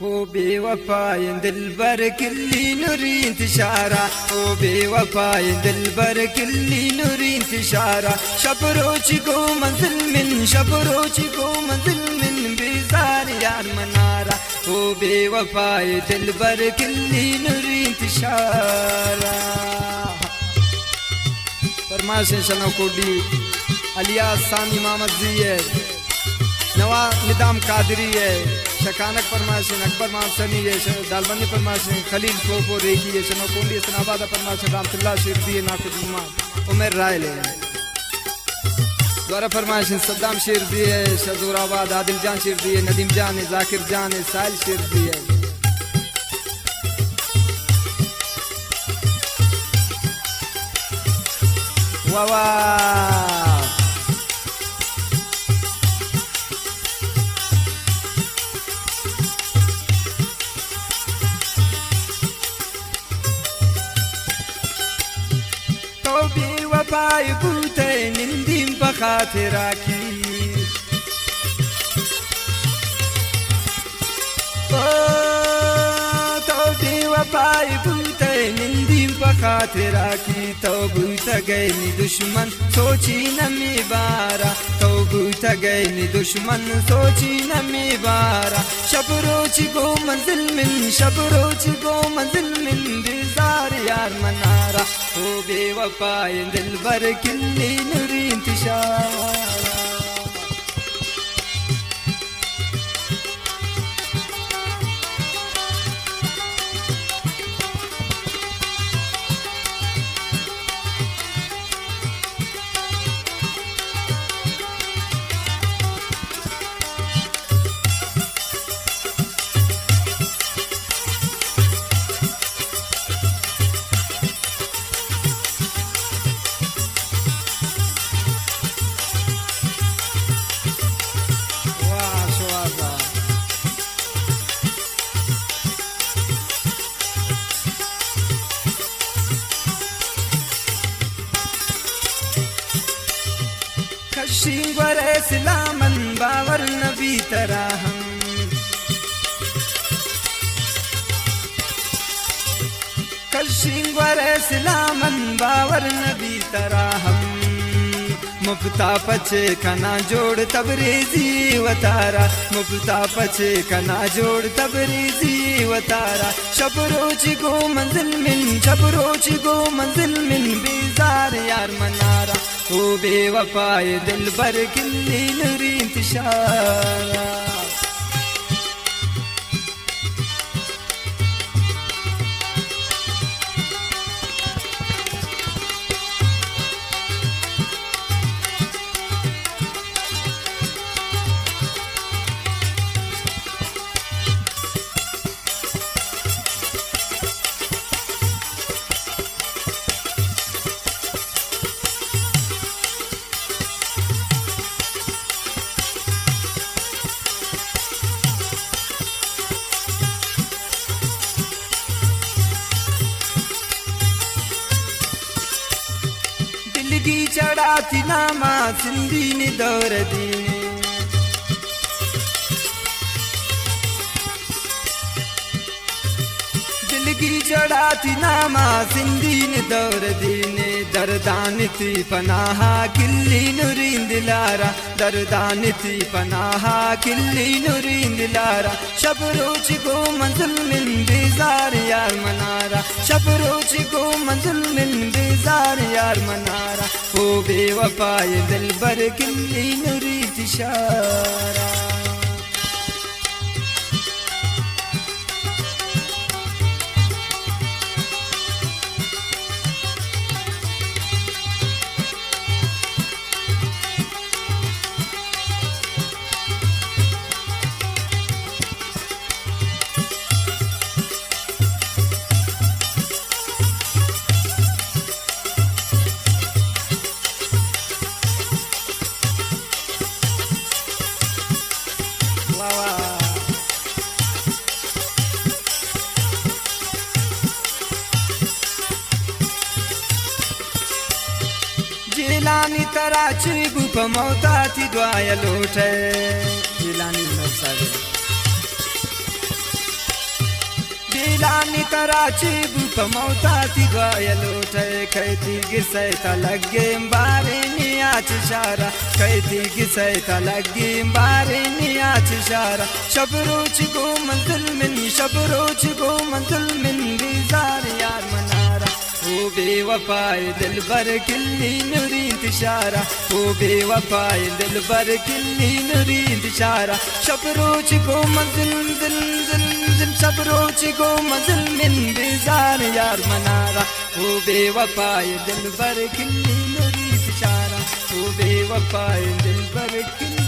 هو بوفاي دلبر كلي نوري انتشارا هو بوفاي دلبر كلي نوري انتشارا شبروچي کو منزل من شبروچي کو منزل من بيزار يار منارا هو بوفاي دلبر كلي نوري انتشارا فرماش شنو کوڈی الیاس سامی محمد زیه نوا ندام قادری ہے شکانک فرماشن اکبر مانسنی ہے دالبندی فرماشن خلیل پوپو ریکی ہے شنو کونڈی اسنابادہ فرماشن رحمت اللہ شیردی ہے ناقد ایمان عمر رائل ہے دوارا فرماشن صدام شیردی ہے شزور آباد عادل جان شیردی ہے ندیم جان ہے ذاکر جان ہے سائل شیردی ہے واہ توبي وفاي بوتي نندم بخاطركي توبي وفاي بوتي نندم بخاطركي توبو تگيني دشمن سوچي نمي بارا توبو تگيني دشمن سوچي نمي بارا شبروچي کو منزل من شبروچي کو منزل من بزار يار منارا هو بوفاي دلبر كلي نوري انتشارا شینگور اسلامن باور نبی تراہم کشینگور اسلامن باور نبی تراہم مفتا پچے کنا جوڑ تبریزی وطارا مفتا پچے کنا جوڑ تبریزی وطارا شبروچی کو منزل من شبروچی کو منزل من بیزار یار منارا هو بوفاي دلبر كلي نوري انتشارا की चढ़ाती नामा सिंधी ने दौर दीने दिल की चढ़ाती नामा सिंधी ने दौर दीने दरदान थी पनाहा किल्ली नुरीन दिलारा दरदान थी पनाहा किल्ली नुरीन दिलारा शबरोच को मंजिल मिल बेजार यार मनारा शबरोच को मंजिल मिल बेजार यार मनारा हो बेवफाए दिलबर किल्ली नुरी इंतशारा जिलानी तराची गुप मौताती द्वाया लोटे जिलानी नसागे شيلاني كراتي بموتاتي غايلوتي كيتي قسيت لقيم باريني اتشارة كيتي قسيت لقيم باريني اتشارة شبروتي قوم من شبروتي قوم من بيزار يار منارة وبوفاي دلبر كلي نريد انتشارة وبوفاي دلبر كلي نريد انتشارة شبروتي قوم زل شبروتي قوم من بيزار يار منارة وبوفاي دلبر كلي نريد انتشارة وبوفاي دلبر كلي